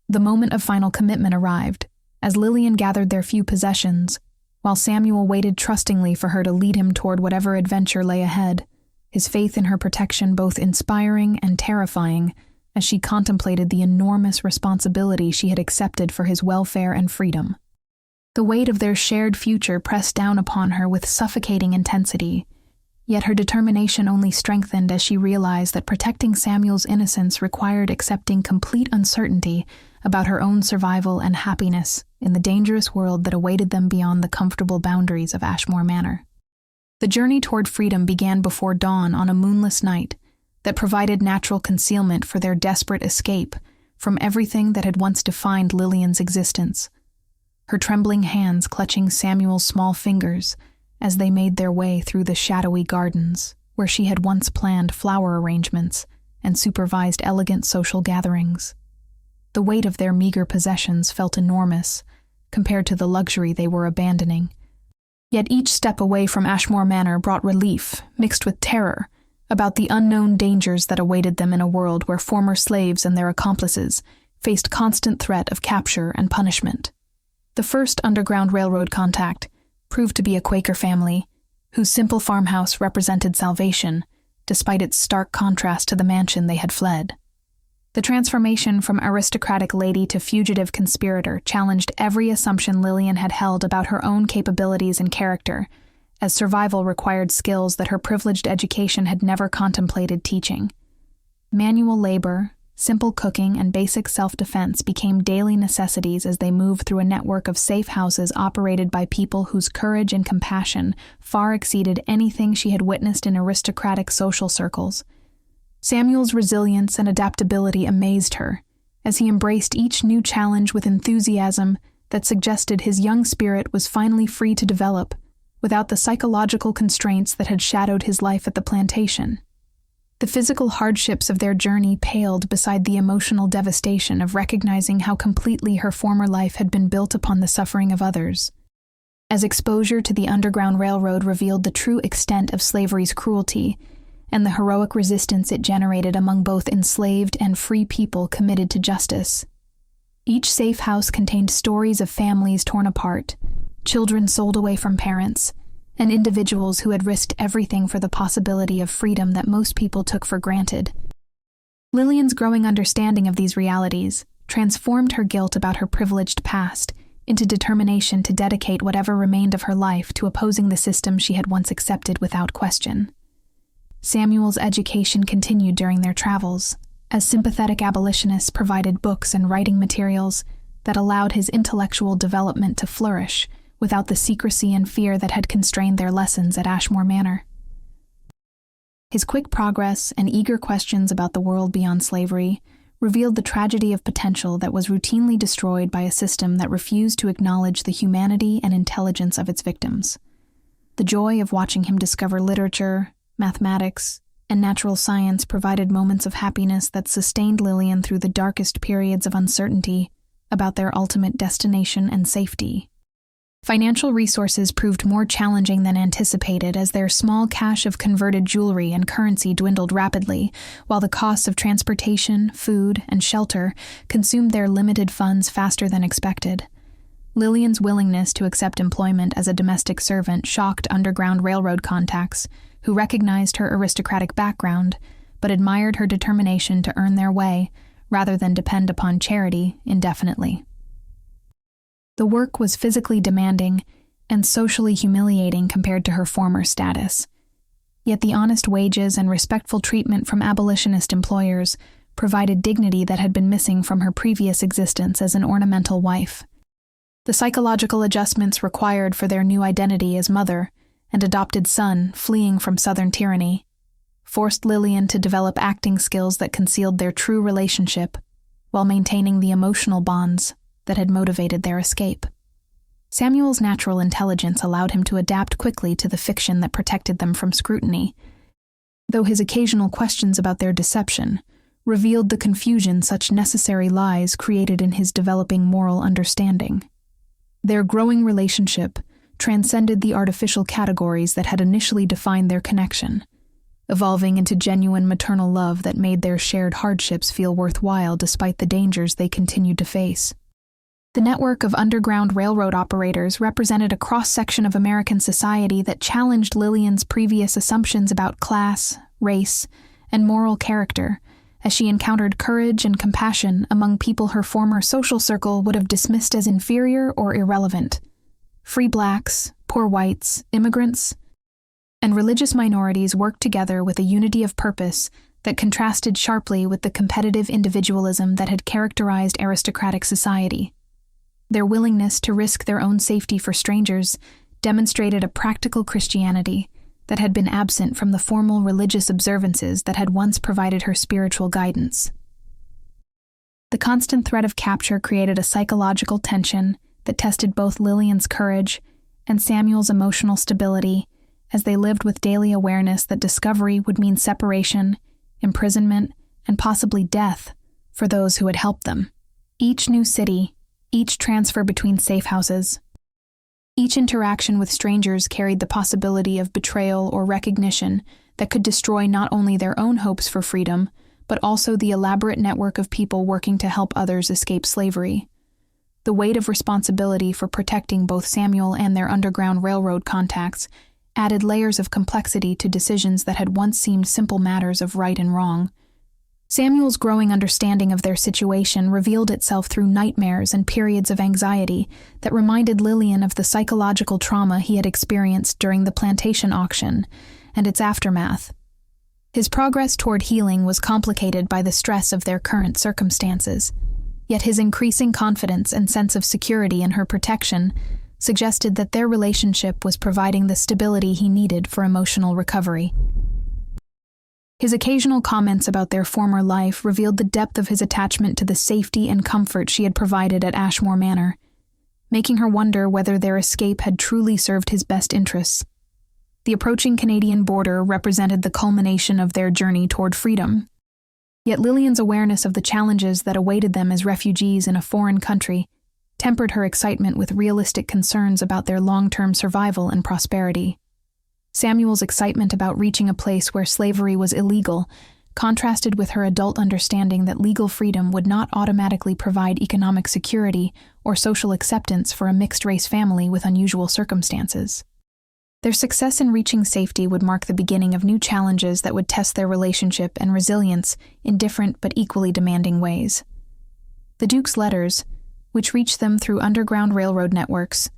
The moment of final commitment arrived, as Lillian gathered their few possessions, while Samuel waited trustingly for her to lead him toward whatever adventure lay ahead, his faith in her protection both inspiring and terrifying as she contemplated the enormous responsibility she had accepted for his welfare and freedom. The weight of their shared future pressed down upon her with suffocating intensity, yet her determination only strengthened as she realized that protecting Samuel's innocence required accepting complete uncertainty about her own survival and happiness in the dangerous world that awaited them beyond the comfortable boundaries of Ashmore Manor. The journey toward freedom began before dawn on a moonless night that provided natural concealment for their desperate escape from everything that had once defined Lillian's existence, her trembling hands clutching Samuel's small fingers as they made their way through the shadowy gardens where she had once planned flower arrangements and supervised elegant social gatherings. The weight of their meager possessions felt enormous compared to the luxury they were abandoning. Yet each step away from Ashmore Manor brought relief, mixed with terror, about the unknown dangers that awaited them in a world where former slaves and their accomplices faced constant threat of capture and punishment. The first Underground Railroad contact proved to be a Quaker family, whose simple farmhouse represented salvation, despite its stark contrast to the mansion they had fled. The transformation from aristocratic lady to fugitive conspirator challenged every assumption Lillian had held about her own capabilities and character, as survival required skills that her privileged education had never contemplated teaching. Manual labor, simple cooking, and basic self-defense became daily necessities as they moved through a network of safe houses operated by people whose courage and compassion far exceeded anything she had witnessed in aristocratic social circles. Samuel's resilience and adaptability amazed her, as he embraced each new challenge with enthusiasm that suggested his young spirit was finally free to develop, without the psychological constraints that had shadowed his life at the plantation. The physical hardships of their journey paled beside the emotional devastation of recognizing how completely her former life had been built upon the suffering of others. as exposure to the Underground Railroad revealed the true extent of slavery's cruelty and the heroic resistance it generated among both enslaved and free people committed to justice. Each safe house contained stories of families torn apart, children sold away from parents, and individuals who had risked everything for the possibility of freedom that most people took for granted. Lillian's growing understanding of these realities transformed her guilt about her privileged past into determination to dedicate whatever remained of her life to opposing the system she had once accepted without question. Samuel's education continued during their travels, as sympathetic abolitionists provided books and writing materials that allowed his intellectual development to flourish without the secrecy and fear that had constrained their lessons at Ashmore Manor. His quick progress and eager questions about the world beyond slavery revealed the tragedy of potential that was routinely destroyed by a system that refused to acknowledge the humanity and intelligence of its victims. The joy of watching him discover literature, mathematics, and natural science provided moments of happiness that sustained Lillian through the darkest periods of uncertainty about their ultimate destination and safety. Financial resources proved more challenging than anticipated as their small cache of converted jewelry and currency dwindled rapidly, while the costs of transportation, food, and shelter consumed their limited funds faster than expected. Lillian's willingness to accept employment as a domestic servant shocked Underground Railroad contacts, who recognized her aristocratic background, but admired her determination to earn their way rather than depend upon charity indefinitely. The work was physically demanding and socially humiliating compared to her former status. Yet the honest wages and respectful treatment from abolitionist employers provided dignity that had been missing from her previous existence as an ornamental wife. The psychological adjustments required for their new identity as mother and adopted son fleeing from Southern tyranny forced Lillian to develop acting skills that concealed their true relationship while maintaining the emotional bonds that had motivated their escape. Samuel's natural intelligence allowed him to adapt quickly to the fiction that protected them from scrutiny, though his occasional questions about their deception revealed the confusion such necessary lies created in his developing moral understanding. Their growing relationship transcended the artificial categories that had initially defined their connection, evolving into genuine maternal love that made their shared hardships feel worthwhile despite the dangers they continued to face. The network of Underground Railroad operators represented a cross-section of American society that challenged Lillian's previous assumptions about class, race, and moral character, as she encountered courage and compassion among people her former social circle would have dismissed as inferior or irrelevant. Free blacks, poor whites, immigrants, and religious minorities worked together with a unity of purpose that contrasted sharply with the competitive individualism that had characterized aristocratic society. Their willingness to risk their own safety for strangers demonstrated a practical Christianity that had been absent from the formal religious observances that had once provided her spiritual guidance. The constant threat of capture created a psychological tension that tested both Lillian's courage and Samuel's emotional stability as they lived with daily awareness that discovery would mean separation, imprisonment, and possibly death for those who had helped them. Each new city, each transfer between safe houses, each interaction with strangers carried the possibility of betrayal or recognition that could destroy not only their own hopes for freedom, but also the elaborate network of people working to help others escape slavery. The weight of responsibility for protecting both Samuel and their Underground Railroad contacts added layers of complexity to decisions that had once seemed simple matters of right and wrong. Samuel's growing understanding of their situation revealed itself through nightmares and periods of anxiety that reminded Lillian of the psychological trauma he had experienced during the plantation auction and its aftermath. His progress toward healing was complicated by the stress of their current circumstances, yet his increasing confidence and sense of security in her protection suggested that their relationship was providing the stability he needed for emotional recovery. His occasional comments about their former life revealed the depth of his attachment to the safety and comfort she had provided at Ashmore Manor, making her wonder whether their escape had truly served his best interests. The approaching Canadian border represented the culmination of their journey toward freedom. Yet Lillian's awareness of the challenges that awaited them as refugees in a foreign country tempered her excitement with realistic concerns about their long-term survival and prosperity. Samuel's excitement about reaching a place where slavery was illegal contrasted with her adult understanding that legal freedom would not automatically provide economic security or social acceptance for a mixed-race family with unusual circumstances. Their success in reaching safety would mark the beginning of new challenges that would test their relationship and resilience in different but equally demanding ways. The Duke's letters, which reached them through underground railroad networks,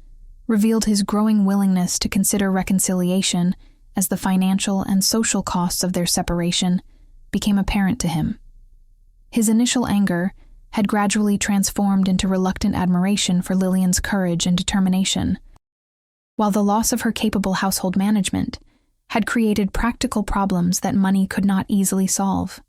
revealed his growing willingness to consider reconciliation as the financial and social costs of their separation became apparent to him. His initial anger had gradually transformed into reluctant admiration for Lillian's courage and determination, while the loss of her capable household management had created practical problems that money could not easily solve.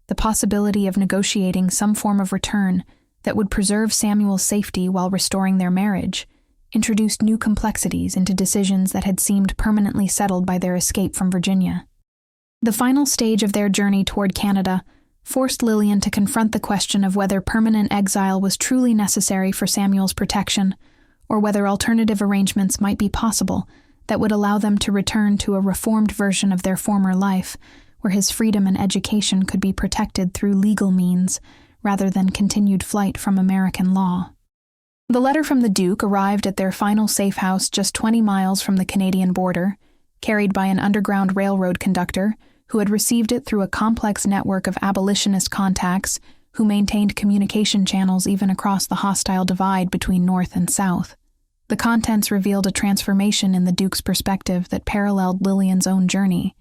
The possibility of negotiating some form of return that would preserve Samuel's safety while restoring their marriage introduced new complexities into decisions that had seemed permanently settled by their escape from Virginia. The final stage of their journey toward Canada forced Lillian to confront the question of whether permanent exile was truly necessary for Samuel's protection, or whether alternative arrangements might be possible that would allow them to return to a reformed version of their former life, where his freedom and education could be protected through legal means rather than continued flight from American law. The letter from the Duke arrived at their final safe house just 20 miles from the Canadian border, carried by an underground railroad conductor who had received it through a complex network of abolitionist contacts who maintained communication channels even across the hostile divide between North and South. The contents revealed a transformation in the Duke's perspective that paralleled Lillian's own journey.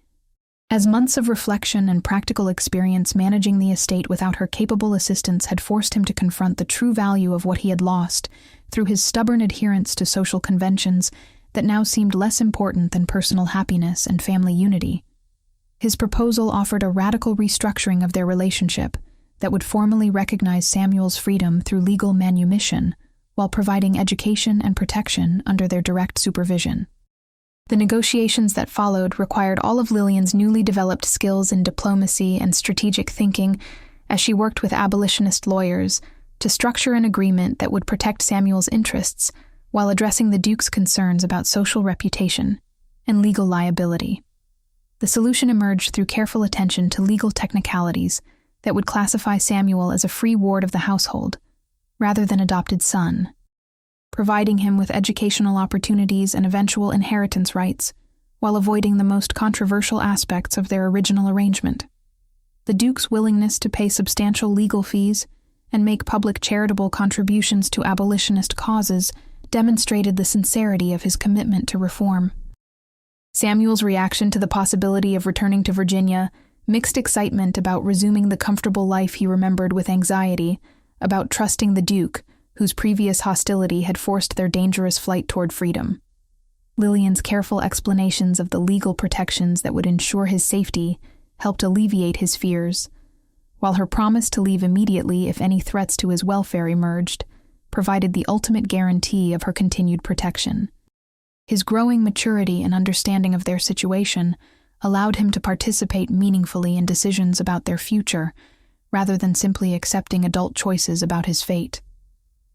As months of reflection and practical experience managing the estate without her capable assistance had forced him to confront the true value of what he had lost through his stubborn adherence to social conventions that now seemed less important than personal happiness and family unity. His proposal offered a radical restructuring of their relationship that would formally recognize Samuel's freedom through legal manumission while providing education and protection under their direct supervision. The negotiations that followed required all of Lillian's newly developed skills in diplomacy and strategic thinking as she worked with abolitionist lawyers to structure an agreement that would protect Samuel's interests while addressing the Duke's concerns about social reputation and legal liability. The solution emerged through careful attention to legal technicalities that would classify Samuel as a free ward of the household, rather than adopted son, providing him with educational opportunities and eventual inheritance rights, while avoiding the most controversial aspects of their original arrangement. The Duke's willingness to pay substantial legal fees and make public charitable contributions to abolitionist causes demonstrated the sincerity of his commitment to reform. Samuel's reaction to the possibility of returning to Virginia mixed excitement about resuming the comfortable life he remembered with anxiety about trusting the Duke, whose previous hostility had forced their dangerous flight toward freedom. Lillian's careful explanations of the legal protections that would ensure his safety helped alleviate his fears, while her promise to leave immediately if any threats to his welfare emerged provided the ultimate guarantee of her continued protection. His growing maturity and understanding of their situation allowed him to participate meaningfully in decisions about their future, rather than simply accepting adult choices about his fate.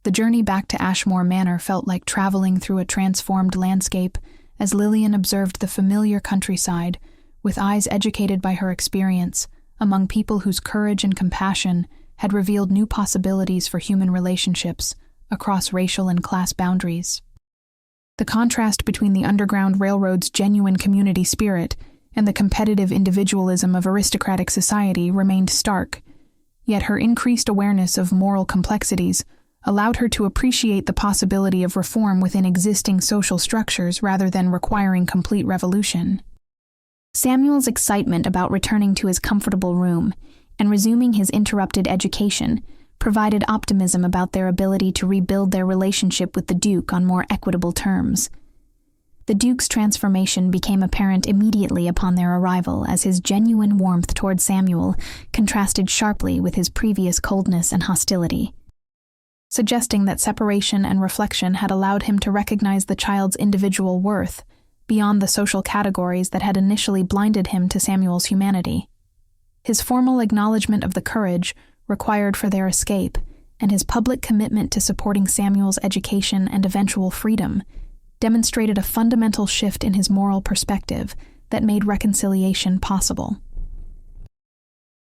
The journey back to Ashmore Manor felt like traveling through a transformed landscape as Lillian observed the familiar countryside, with eyes educated by her experience, among people whose courage and compassion had revealed new possibilities for human relationships across racial and class boundaries. The contrast between the Underground Railroad's genuine community spirit and the competitive individualism of aristocratic society remained stark, yet her increased awareness of moral complexities allowed her to appreciate the possibility of reform within existing social structures rather than requiring complete revolution. Samuel's excitement about returning to his comfortable room and resuming his interrupted education provided optimism about their ability to rebuild their relationship with the Duke on more equitable terms. The Duke's transformation became apparent immediately upon their arrival as his genuine warmth toward Samuel contrasted sharply with his previous coldness and hostility, suggesting that separation and reflection had allowed him to recognize the child's individual worth beyond the social categories that had initially blinded him to Samuel's humanity. His formal acknowledgement of the courage required for their escape and his public commitment to supporting Samuel's education and eventual freedom demonstrated a fundamental shift in his moral perspective that made reconciliation possible.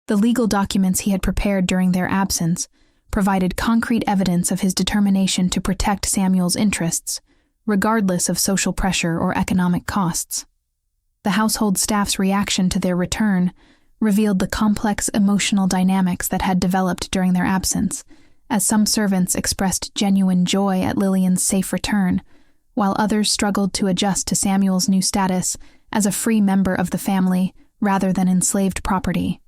The legal documents he had prepared during their absence provided concrete evidence of his determination to protect Samuel's interests, regardless of social pressure or economic costs. The household staff's reaction to their return revealed the complex emotional dynamics that had developed during their absence, as some servants expressed genuine joy at Lillian's safe return, while others struggled to adjust to Samuel's new status as a free member of the family rather than enslaved property.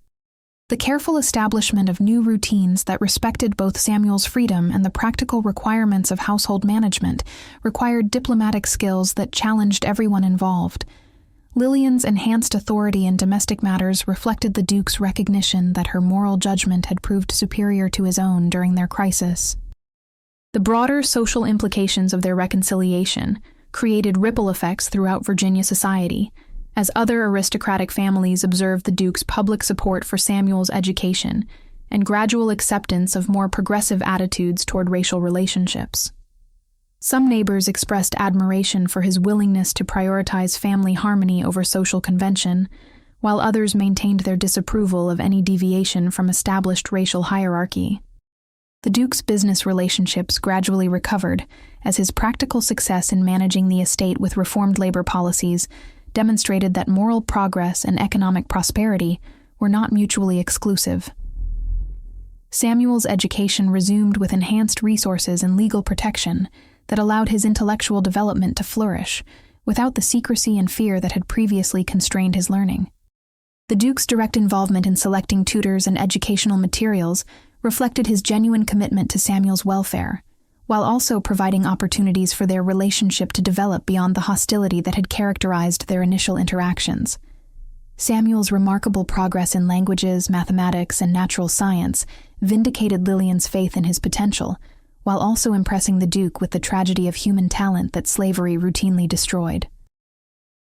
The careful establishment of new routines that respected both Samuel's freedom and the practical requirements of household management required diplomatic skills that challenged everyone involved. Lillian's enhanced authority in domestic matters reflected the Duke's recognition that her moral judgment had proved superior to his own during their crisis. The broader social implications of their reconciliation created ripple effects throughout Virginia society, as other aristocratic families observed the Duke's public support for Samuel's education and gradual acceptance of more progressive attitudes toward racial relationships. Some neighbors expressed admiration for his willingness to prioritize family harmony over social convention, while others maintained their disapproval of any deviation from established racial hierarchy. The Duke's business relationships gradually recovered as his practical success in managing the estate with reformed labor policies demonstrated that moral progress and economic prosperity were not mutually exclusive. Samuel's education resumed with enhanced resources and legal protection that allowed his intellectual development to flourish, without the secrecy and fear that had previously constrained his learning. The Duke's direct involvement in selecting tutors and educational materials reflected his genuine commitment to Samuel's welfare, while also providing opportunities for their relationship to develop beyond the hostility that had characterized their initial interactions. Samuel's remarkable progress in languages, mathematics, and natural science vindicated Lillian's faith in his potential, while also impressing the Duke with the tragedy of human talent that slavery routinely destroyed.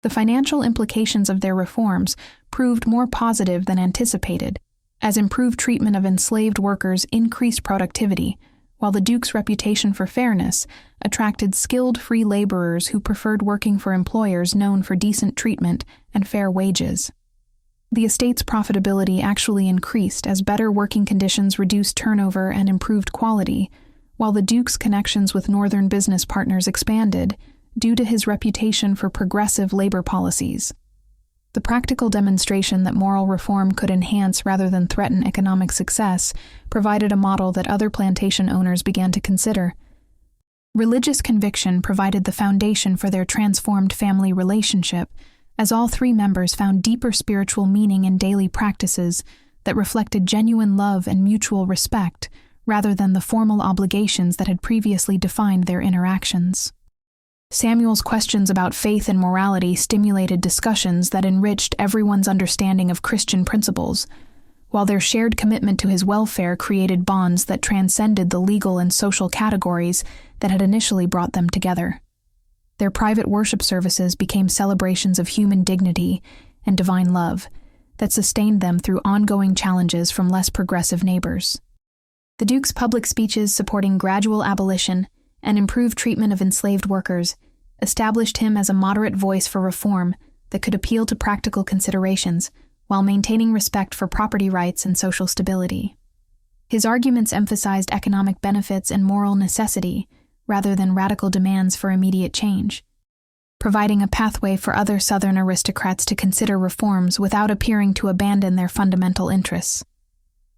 The financial implications of their reforms proved more positive than anticipated, as improved treatment of enslaved workers increased productivity, while the Duke's reputation for fairness attracted skilled free laborers who preferred working for employers known for decent treatment and fair wages. The estate's profitability actually increased as better working conditions reduced turnover and improved quality, while the Duke's connections with northern business partners expanded due to his reputation for progressive labor policies. The practical demonstration that moral reform could enhance rather than threaten economic success provided a model that other plantation owners began to consider. Religious conviction provided the foundation for their transformed family relationship, as all three members found deeper spiritual meaning in daily practices that reflected genuine love and mutual respect, rather than the formal obligations that had previously defined their interactions. Samuel's questions about faith and morality stimulated discussions that enriched everyone's understanding of Christian principles, while their shared commitment to his welfare created bonds that transcended the legal and social categories that had initially brought them together. Their private worship services became celebrations of human dignity and divine love that sustained them through ongoing challenges from less progressive neighbors. The Duke's public speeches supporting gradual abolition and improved treatment of enslaved workers established him as a moderate voice for reform that could appeal to practical considerations while maintaining respect for property rights and social stability. His arguments emphasized economic benefits and moral necessity rather than radical demands for immediate change, providing a pathway for other Southern aristocrats to consider reforms without appearing to abandon their fundamental interests.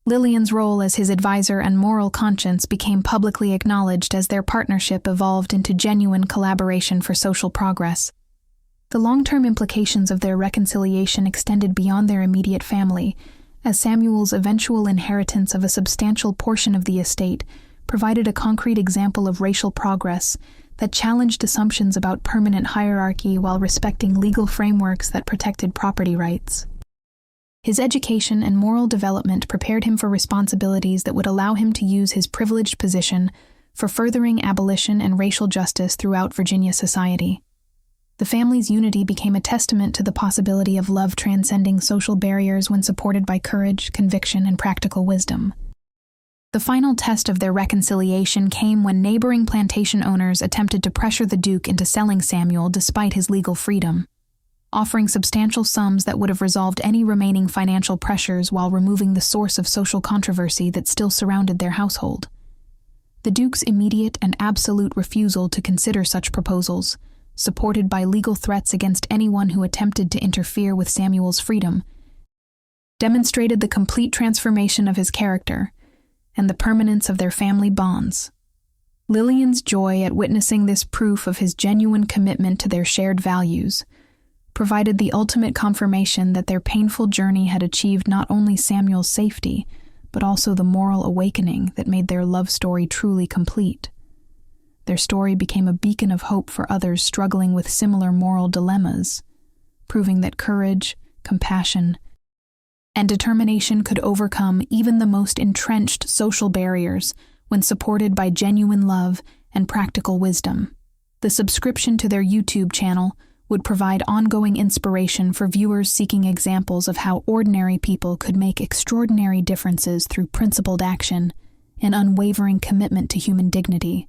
Lillian's role as his advisor and moral conscience became publicly acknowledged as their partnership evolved into genuine collaboration for social progress. The long-term implications of their reconciliation extended beyond their immediate family, as Samuel's eventual inheritance of a substantial portion of the estate provided a concrete example of racial progress that challenged assumptions about permanent hierarchy while respecting legal frameworks that protected property rights. His education and moral development prepared him for responsibilities that would allow him to use his privileged position for furthering abolition and racial justice throughout Virginia society. The family's unity became a testament to the possibility of love transcending social barriers when supported by courage, conviction, and practical wisdom. The final test of their reconciliation came when neighboring plantation owners attempted to pressure the Duke into selling Samuel despite his legal freedom, offering substantial sums that would have resolved any remaining financial pressures while removing the source of social controversy that still surrounded their household. The Duke's immediate and absolute refusal to consider such proposals, supported by legal threats against anyone who attempted to interfere with Samuel's freedom, demonstrated the complete transformation of his character and the permanence of their family bonds. Lillian's joy at witnessing this proof of his genuine commitment to their shared values provided the ultimate confirmation that their painful journey had achieved not only Samuel's safety, but also the moral awakening that made their love story truly complete. Their story became a beacon of hope for others struggling with similar moral dilemmas, proving that courage, compassion, and determination could overcome even the most entrenched social barriers when supported by genuine love and practical wisdom. The subscription to their YouTube channel would provide ongoing inspiration for viewers seeking examples of how ordinary people could make extraordinary differences through principled action and unwavering commitment to human dignity.